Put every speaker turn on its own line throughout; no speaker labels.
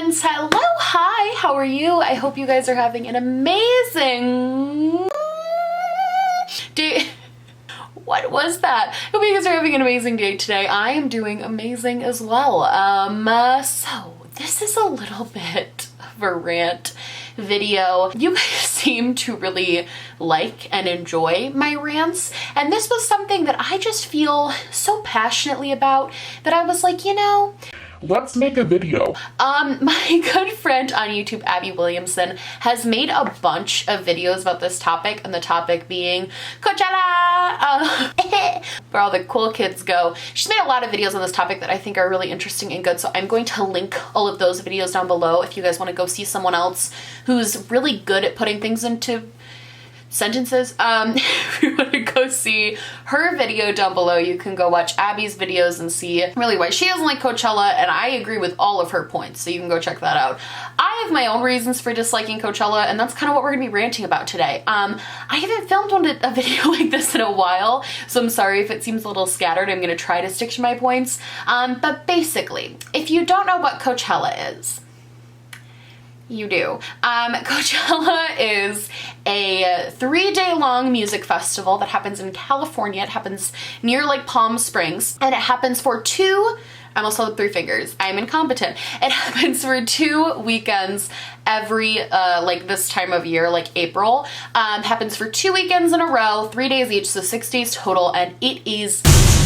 friends. Hello, hi, how are you? I hope you guys are having an amazing day. What was that? I hope you guys are having an amazing day today. I am doing amazing as well. So this is a little bit of a rant video. You guys seem to really like and enjoy my rants, and this was something that I just feel so passionately about that I was like, you know,
let's make a video.
My good friend on YouTube, Abby Williamson, has made a bunch of videos about this topic, and the topic being Coachella, where all the cool kids go. She's made a lot of videos on this topic that I think are really interesting and good, so I'm going to link all of those videos down below if you guys want to go see someone else who's really good at putting things into sentences. If you want to go see her video down below, you can go watch Abby's videos and see really why she doesn't like Coachella, and I agree with all of her points, so you can go check that out. I have my own reasons for disliking Coachella, and that's kind of what we're gonna be ranting about today. I haven't filmed a video like this in a while, so I'm sorry if it seems a little scattered. I'm gonna try to stick to my points. But basically, if you don't know what Coachella is, you do. Coachella is a 3-day long music festival that happens in California. It happens near like Palm Springs, and it happens for I almost said 3 fingers. I'm incompetent. It happens for 2 weekends every, like this time of year, like April. Happens for 2 weekends in a row, 3 days each, so 6 days total, and it is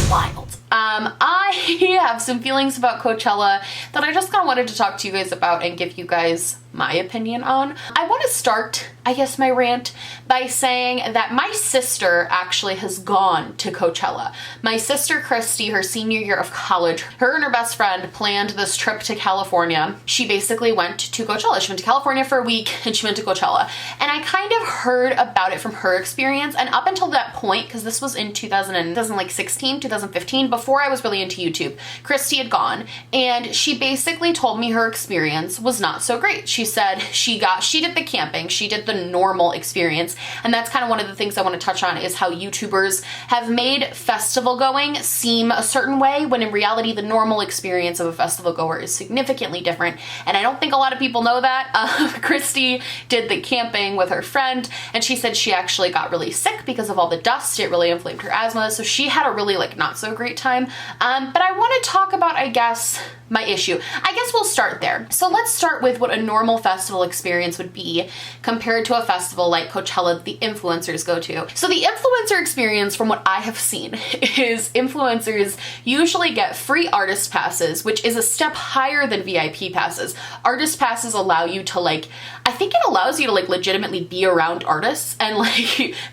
wild. I have some feelings about Coachella that I just kind of wanted to talk to you guys about and give you guys my opinion on. I want to start, I guess, my rant by saying that my sister actually has gone to Coachella. My sister Christy, her senior year of college, her and her best friend planned this trip to California. She basically went to Coachella. She went to California for a week and she went to Coachella. And I kind of heard about it from her experience, and up until that point, because this was in 2016, 2015, before I was really into YouTube, Christy had gone, and she basically told me her experience was not so great. She said she did the camping, she did the normal experience, and that's kind of one of the things I want to touch on, is how YouTubers have made festival going seem a certain way when in reality the normal experience of a festival goer is significantly different, and I don't think a lot of people know that. Christy did the camping with her friend, and she said she actually got really sick because of all the dust. It really inflamed her asthma, so she had a really like not so great time. But I want to talk about, I guess, my issue. I guess we'll start there. So let's start with what a normal festival experience would be compared to a festival like Coachella that the influencers go to. So the influencer experience, from what I have seen, is influencers usually get free artist passes, which is a step higher than VIP passes. Artist passes allow you to I think it allows you to legitimately be around artists and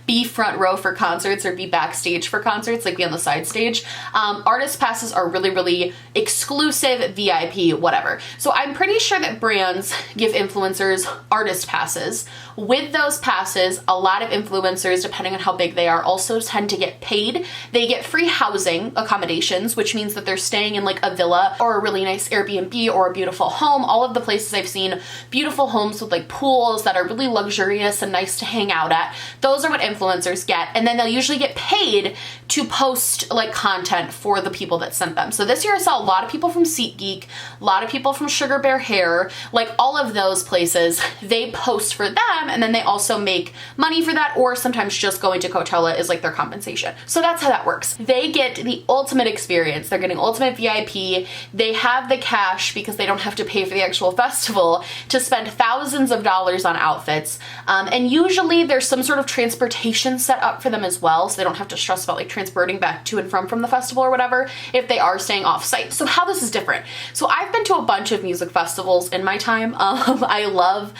be front row for concerts or be backstage for concerts, be on the side stage. Artist passes are really, really exclusive, VIP, whatever. So I'm pretty sure that brands give influencers artist passes. With those passes, a lot of influencers, depending on how big they are, also tend to get paid. They get free housing accommodations, which means that they're staying in a villa or a really nice Airbnb or a beautiful home. All of the places I've seen, beautiful homes with pools that are really luxurious and nice to hang out at. Those are what influencers get, and then they'll usually get paid to post content for the people that sent them. So this year I saw a lot of people from SeatGeek, a lot of people from Sugar Bear Hair, all of those places, they post for them, and then they also make money for that, or sometimes just going to Coachella is their compensation. So that's how that works. They get the ultimate experience. They're getting ultimate VIP. They have the cash because they don't have to pay for the actual festival to spend thousands of dollars on outfits. And usually there's some sort of transportation set up for them as well, so they don't have to stress about transporting back to and from the festival or whatever if they are staying off site. So how this is different. So I've been to a bunch of music festivals in my time. I love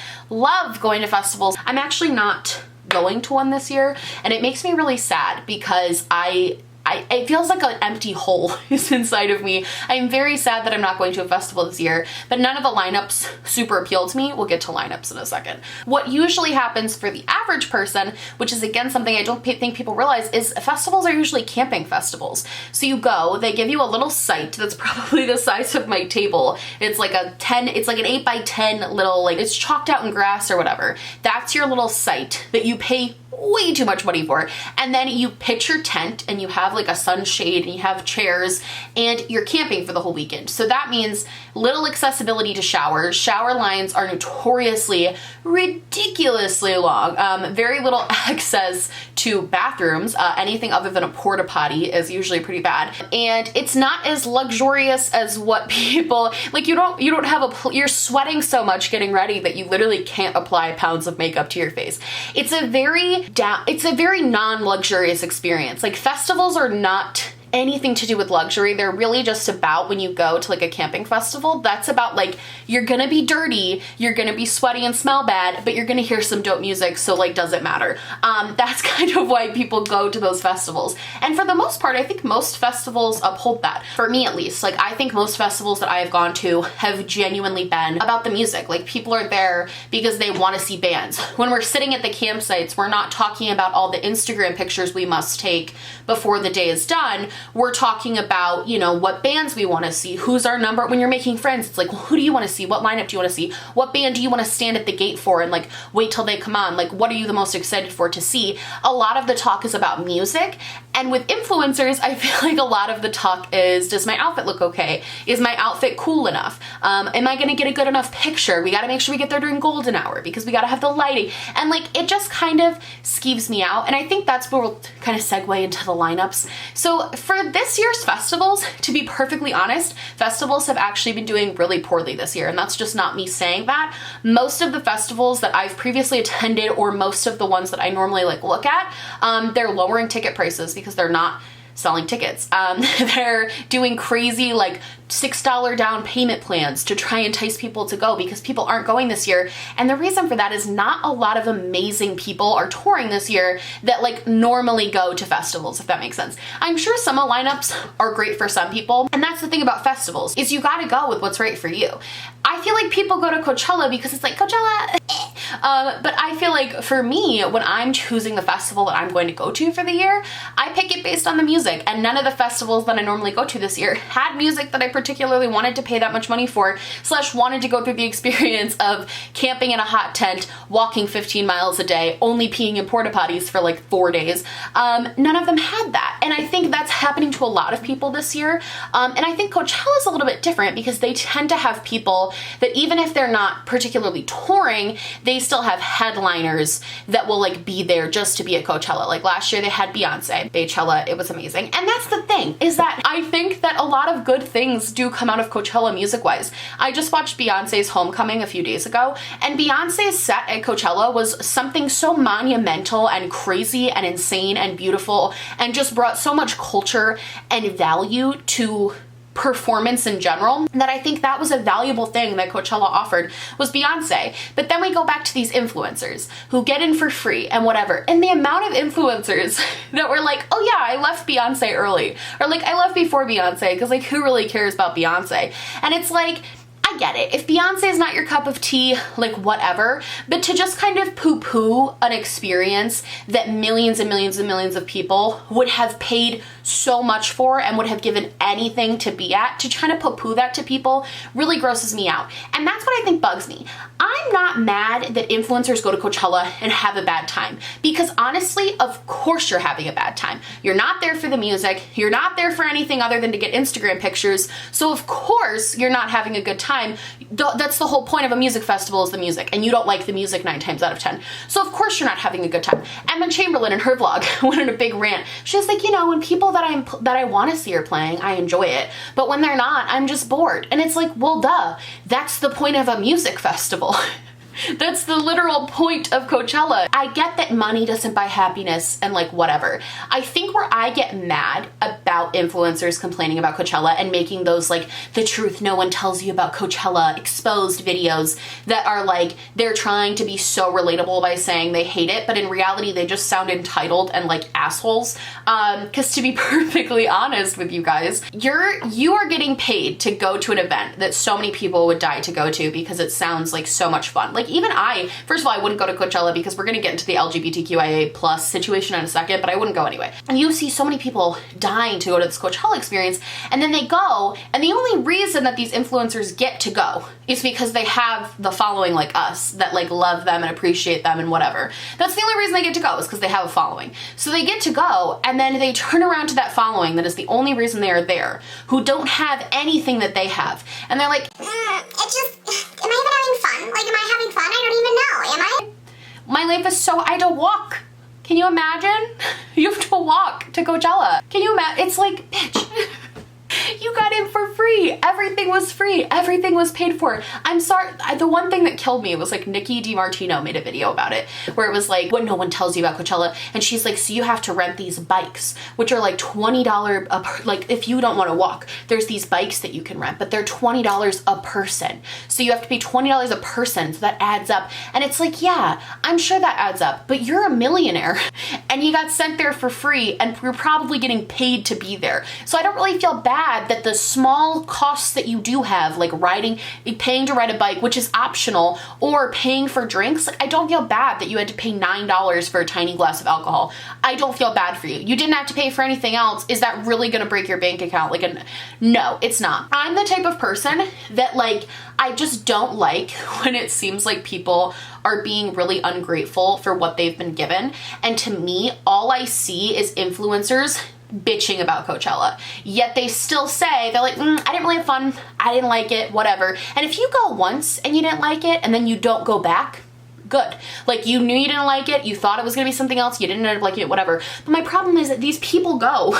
going to festivals. I'm actually not going to one this year, and it makes me really sad because it feels like an empty hole is inside of me. I'm very sad that I'm not going to a festival this year, but none of the lineups super appeal to me. We'll get to lineups in a second. What usually happens for the average person, which is again something I don't think people realize, is festivals are usually camping festivals. So you go, they give you a little site that's probably the size of my table. It's an 8x10 little, it's chalked out in grass or whatever. That's your little site that you pay way too much money for, and then you pitch your tent and you have like a sunshade and you have chairs and you're camping for the whole weekend. So that means little accessibility to showers. Shower lines are notoriously ridiculously long. Very little access to bathrooms. Anything other than a porta potty is usually pretty bad. And it's not as luxurious as what people, like you don't have you're sweating so much getting ready that you literally can't apply pounds of makeup to your face. It's a very non-luxurious experience. Like festivals are not anything to do with luxury. They're really just about, when you go to like a camping festival, that's about like, you're gonna be dirty, you're gonna be sweaty and smell bad, but you're gonna hear some dope music, so like, does it matter? That's kind of why people go to those festivals. And for the most part, I think most festivals uphold that. For me at least, like I think most festivals that I have gone to have genuinely been about the music. Like people are there because they want to see bands. When we're sitting at the campsites, we're not talking about all the Instagram pictures we must take before the day is done. We're talking about, you know, what bands we want to see, who's our number. When you're making friends, it's like, well, who do you want to see? What lineup do you want to see? What band do you want to stand at the gate for and like wait till they come on? Like, what are you the most excited for to see? A lot of the talk is about music. And with influencers, I feel like a lot of the talk is, does my outfit look okay? Is my outfit cool enough? Am I going to get a good enough picture? We got to make sure we get there during golden hour because we got to have the lighting. And like, it just kind of skeeves me out. And I think that's where we'll kind of segue into the lineups. So for this year's festivals, to be perfectly honest, festivals have actually been doing really poorly this year. And that's just not me saying that. Most of the festivals that I've previously attended, or most of the ones that I normally like look at, they're lowering ticket prices because they're not selling tickets. They're doing crazy like $6 down payment plans to try and entice people to go because people aren't going this year. And the reason for that is not a lot of amazing people are touring this year that like normally go to festivals, if that makes sense. I'm sure some lineups are great for some people. And that's the thing about festivals, is you gotta go with what's right for you. I feel like people go to Coachella because it's like, Coachella, but I feel like for me, when I'm choosing the festival that I'm going to go to for the year, I pick it based on the music. And none of the festivals that I normally go to this year had music that I particularly wanted to pay that much money for, / wanted to go through the experience of camping in a hot tent, walking 15 miles a day, only peeing in porta potties for like 4 days. None of them had that. And I think that's happening to a lot of people this year. And I think Coachella is a little bit different because they tend to have people that even if they're not particularly touring, they still have headliners that will like be there just to be at Coachella. Like last year they had Beyonce, Coachella, it was amazing. And that's the thing, is that I think that a lot of good things do come out of Coachella music-wise. I just watched Beyonce's Homecoming a few days ago, and Beyonce's set at Coachella was something so monumental and crazy and insane and beautiful and just brought so much culture and value to performance in general, that I think that was a valuable thing that Coachella offered, was Beyonce. But then we go back to these influencers who get in for free and whatever, and the amount of influencers that were like, oh yeah, I left Beyonce early, or like I left before Beyonce, because like who really cares about Beyonce? And it's like, I get it. If Beyonce is not your cup of tea, like whatever, but to just kind of poo-poo an experience that millions and millions and millions of people would have paid so much for and would have given anything to be at, to try to poo-poo that to people really grosses me out. And that's what I think bugs me. I'm not mad that influencers go to Coachella and have a bad time, because honestly, of course you're having a bad time. You're not there for the music. You're not there for anything other than to get Instagram pictures. So of course you're not having a good time. That's the whole point of a music festival, is the music, and you don't like the music 9 times out of 10. So of course you're not having a good time. Emma Chamberlain in her vlog went on a big rant. She's like, you know, when people that I want to see are playing, I enjoy it. But when they're not, I'm just bored. And it's like, well, duh. That's the point of a music festival. That's the literal point of Coachella. I get that money doesn't buy happiness and like whatever. I think where I get mad about influencers complaining about Coachella and making those like the truth no one tells you about Coachella exposed videos that are like, they're trying to be so relatable by saying they hate it, but in reality they just sound entitled and like assholes. Because to be perfectly honest with you guys, you are getting paid to go to an event that so many people would die to go to because it sounds like so much fun. Like, Like even first of all, I wouldn't go to Coachella because we're gonna get into the LGBTQIA plus situation in a second, but I wouldn't go anyway. And you see so many people dying to go to this Coachella experience, and then they go, and the only reason that these influencers get to go is because they have the following like us that like love them and appreciate them and whatever. That's the only reason they get to go, is because they have a following. So they get to go, and then they turn around to that following that is the only reason they are there, who don't have anything that they have. And they're like,
am I even having fun? Like, am I having fun? I don't even know. Am I?
my life is so, I had to walk. Can you imagine? You have to walk to Coachella. Can you imagine? It's like, bitch. You got in for free. Everything was free. Everything was paid for. I'm sorry. The one thing that killed me was like Nikki DiMartino made a video about it where it was like what no one tells you about Coachella. And she's like, so you have to rent these bikes, which are like $20 like if you don't want to walk, there's these bikes that you can rent, but they're $20 a person. So you have to pay $20 a person. So that adds up. And it's like, yeah, I'm sure that adds up, but you're a millionaire and you got sent there for free and you're probably getting paid to be there. So I don't really feel bad that the small costs that you do have, like paying to ride a bike, which is optional, or paying for drinks, like I don't feel bad that you had to pay $9 for a tiny glass of alcohol. I don't feel bad for you. You didn't have to pay for anything else. Is that really gonna break your bank account? No, it's not. I'm the type of person that like, I just don't like when it seems like people are being really ungrateful for what they've been given. And to me, all I see is influencers bitching about Coachella, yet they still say, they're like, I didn't really have fun, I didn't like it, whatever. And if you go once and you didn't like it and then you don't go back, good. Like you knew you didn't like it, you thought it was gonna be something else, you didn't end up liking it, whatever. But my problem is that these people go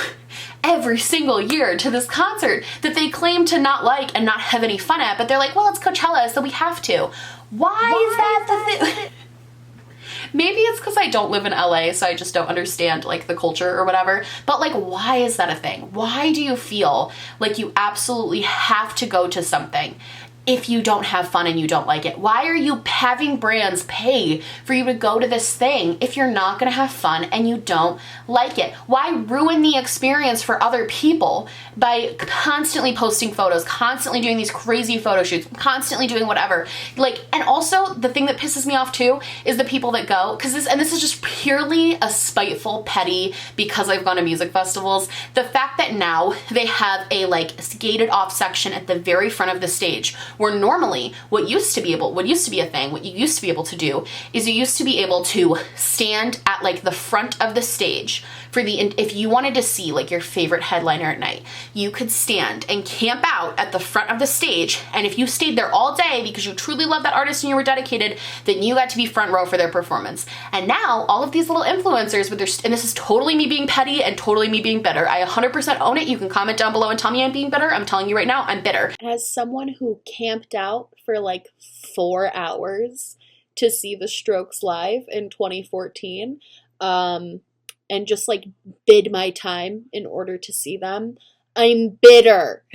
every single year to this concert that they claim to not like and not have any fun at, but they're like, well, it's Coachella, so we have to. Why is that the thing? Maybe it's because I don't live in LA, so I just don't understand like the culture or whatever. But like, why is that a thing? Why do you feel like you absolutely have to go to something if you don't have fun and you don't like it? Why are you having brands pay for you to go to this thing if you're not gonna have fun and you don't like it? Why ruin the experience for other people by constantly posting photos, constantly doing these crazy photo shoots, constantly doing whatever? Like, and also the thing that pisses me off too is the people that go, because this is just purely a spiteful, petty, because I've gone to music festivals, the fact that now they have a like gated off section at the very front of the stage, where normally what used to be a thing, what you used to be able to do is you used to be able to stand at like the front of the stage for if you wanted to see like your favorite headliner at night, you could stand and camp out at the front of the stage. And if you stayed there all day because you truly love that artist and you were dedicated, then you got to be front row for their performance. And now all of these little influencers with and this is totally me being petty and totally me being bitter. I 100% own it. You can comment down below and tell me I'm being bitter. I'm telling you right now, I'm bitter.
As someone who camped out for like 4 hours to see the Strokes live in 2014, and just like bid my time in order to see them, I'm bitter.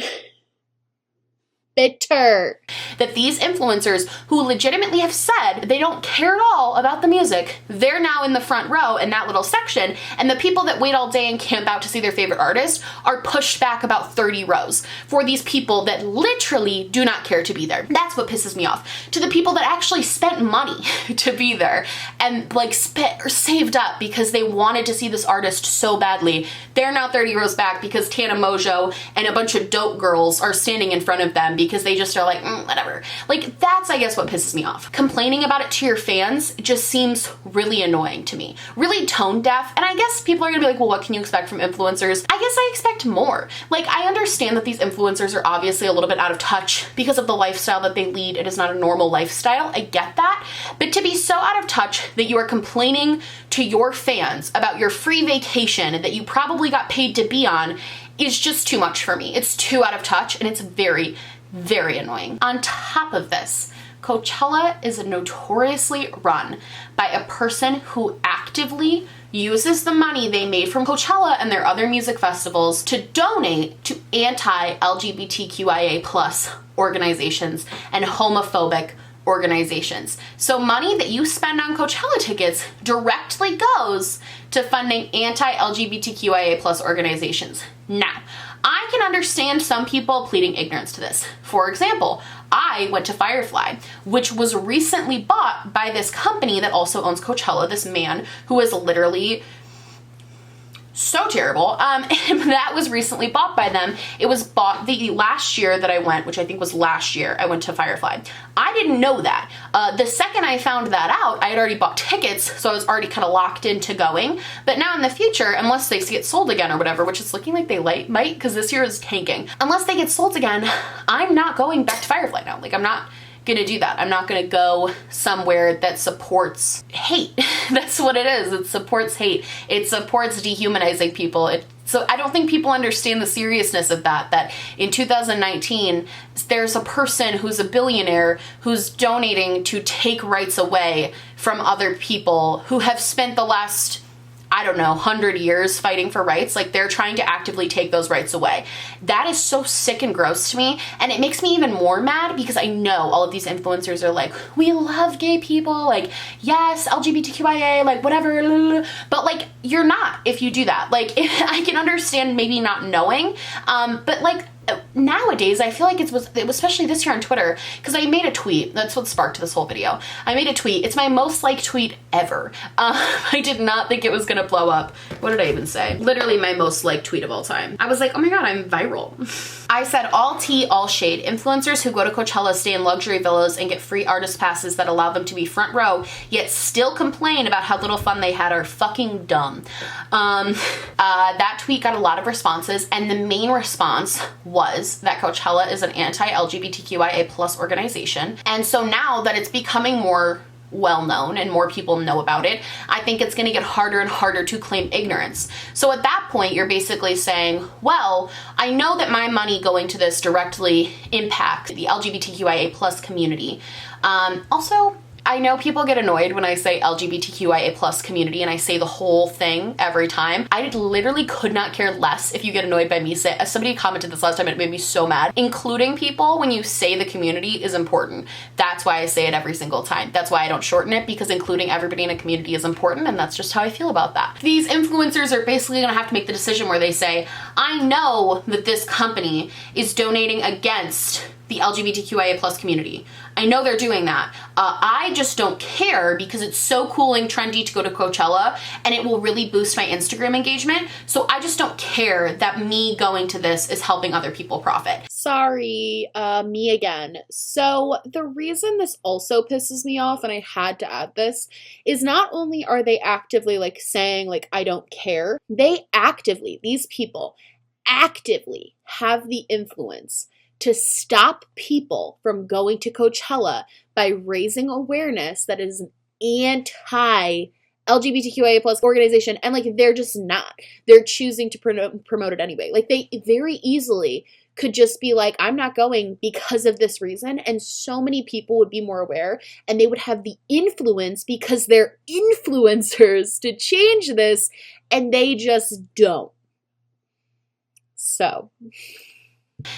Bitter.
That these influencers who legitimately have said they don't care at all about the music, they're now in the front row in that little section, and the people that wait all day and camp out to see their favorite artist are pushed back about 30 rows for these people that literally do not care to be there. That's what pisses me off. To the people that actually spent money to be there and like spent or saved up because they wanted to see this artist so badly, they're now 30 rows back because Tana Mojo and a bunch of dope girls are standing in front of them because they just are like, whatever. Like, that's, I guess, what pisses me off. Complaining about it to your fans just seems really annoying to me. Really tone deaf. And I guess people are gonna be like, well, what can you expect from influencers? I guess I expect more. Like, I understand that these influencers are obviously a little bit out of touch because of the lifestyle that they lead. It is not a normal lifestyle. I get that. But to be so out of touch that you are complaining to your fans about your free vacation that you probably got paid to be on is just too much for me. It's too out of touch, and it's very, very annoying. On top of this, Coachella is notoriously run by a person who actively uses the money they made from Coachella and their other music festivals to donate to anti-LGBTQIA plus organizations and homophobic organizations. So money that you spend on Coachella tickets directly goes to funding anti-LGBTQIA plus organizations. Now, I can understand some people pleading ignorance to this. For example, I went to Firefly, which was recently bought by this company that also owns Coachella, this man who is literally so terrible. That was recently bought by them. It was bought the last year that I went, which I think was last year, I went to Firefly. I didn't know that. The second I found that out, I had already bought tickets, so I was already kind of locked into going. But now in the future, unless they get sold again or whatever, which it's looking like they might, because this year is tanking. Unless they get sold again, I'm not going back to Firefly now. Like, I'm not gonna do that. I'm not gonna go somewhere that supports hate. That's what it is. It supports hate. It supports dehumanizing people. So I don't think people understand the seriousness of that in 2019, there's a person who's a billionaire who's donating to take rights away from other people who have spent the last, I don't know, 100 years fighting for rights. Like, they're trying to actively take those rights away. That is so sick and gross to me. And it makes me even more mad because I know all of these influencers are like, we love gay people. Like, yes, LGBTQIA, like whatever. But like, you're not if you do that. Like, I can understand maybe not knowing, but like, nowadays I feel like it was especially this year on Twitter, because I made a tweet. That's what sparked this whole video. I made a tweet. It's my most liked tweet ever. I did not think it was gonna blow up. What did I even say? Literally my most liked tweet of all time. I was like, oh my god, I'm viral. I said, all tea, all shade. Influencers who go to Coachella stay in luxury villas and get free artist passes that allow them to be front row, yet still complain about how little fun they had are fucking dumb. That tweet got a lot of responses, and the main response was that Coachella is an anti-LGBTQIA plus organization. And so now that it's becoming more well-known and more people know about it, I think it's going to get harder and harder to claim ignorance. So at that point, you're basically saying, well, I know that my money going to this directly impacts the LGBTQIA plus community. Also, I know people get annoyed when I say LGBTQIA plus community and I say the whole thing every time. I literally could not care less if you get annoyed by me say. Somebody commented this last time and it made me so mad. Including people, when you say the community, is important. That's why I say it every single time. That's why I don't shorten it, because including everybody in a community is important, and that's just how I feel about that. These influencers are basically gonna have to make the decision where they say, I know that this company is donating against the LGBTQIA plus community. I know they're doing that. I just don't care because it's so cool and trendy to go to Coachella and it will really boost my Instagram engagement. So I just don't care that me going to this is helping other people profit.
Sorry, me again. So the reason this also pisses me off, and I had to add this, is not only are they actively like saying like, I don't care, these people actively have the influence to stop people from going to Coachella by raising awareness that it is an anti-LGBTQIA plus organization, and like they're just not. They're choosing to promote it anyway. Like they very easily could just be like, I'm not going because of this reason, and so many people would be more aware and they would have the influence because they're influencers to change this, and they just don't. So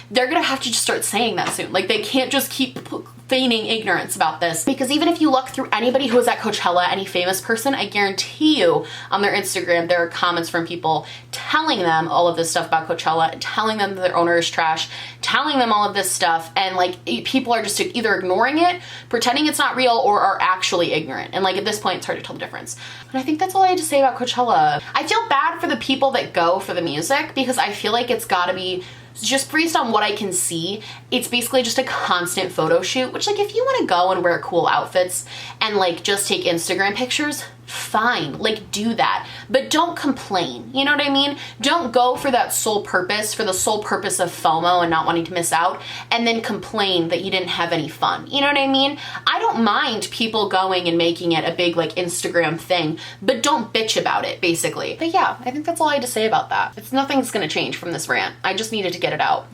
they're gonna have to just start saying that soon. Like, they can't just keep feigning ignorance about this, because even if you look through anybody who was at Coachella, any famous person, I guarantee you on their Instagram there are comments from people telling them all of this stuff about Coachella, telling them that their owner is trash, telling them all of this stuff, and like people are just either ignoring it, pretending it's not real, or are actually ignorant. And like at this point it's hard to tell the difference. But I think that's all I had to say about Coachella. I feel bad for the people that go for the music, because I feel like it's gotta be, just based on what I can see, it's basically just a constant photo shoot, which like if you want to go and wear cool outfits and like just take Instagram pictures, fine, like do that, but don't complain. You know what I mean? Don't go for that sole purpose, for the sole purpose of FOMO and not wanting to miss out, and then complain that you didn't have any fun. You know what I mean? I don't mind people going and making it a big like Instagram thing, but don't bitch about it, basically. But yeah, I think that's all I had to say about that. Nothing's gonna change from this rant. I just needed to get it out.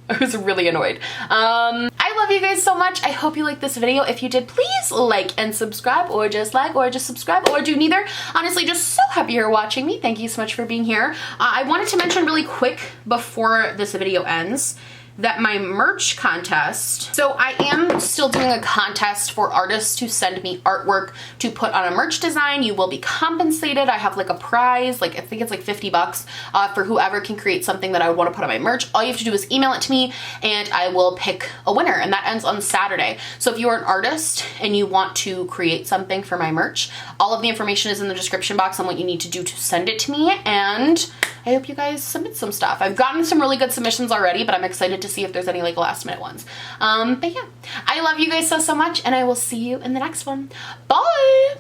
I was really annoyed. I love you guys so much. I hope you liked this video. If you did, please like and subscribe, or just like, or just subscribe, or do neither. Honestly, just so happy you're watching me. Thank you so much for being here. I wanted to mention really quick before this video ends, that my merch contest, so I am still doing a contest for artists to send me artwork to put on a merch design. You will be compensated. I have like a prize, like I think it's like $50 for whoever can create something that I would want to put on my merch. All you have to do is email it to me and I will pick a winner, and that ends on Saturday. So if you are an artist and you want to create something for my merch, all of the information is in the description box on what you need to do to send it to me, and I hope you guys submit some stuff. I've gotten some really good submissions already, but I'm excited to see if there's any like last minute ones. But yeah, I love you guys so much, and I will see you in the next one. Bye!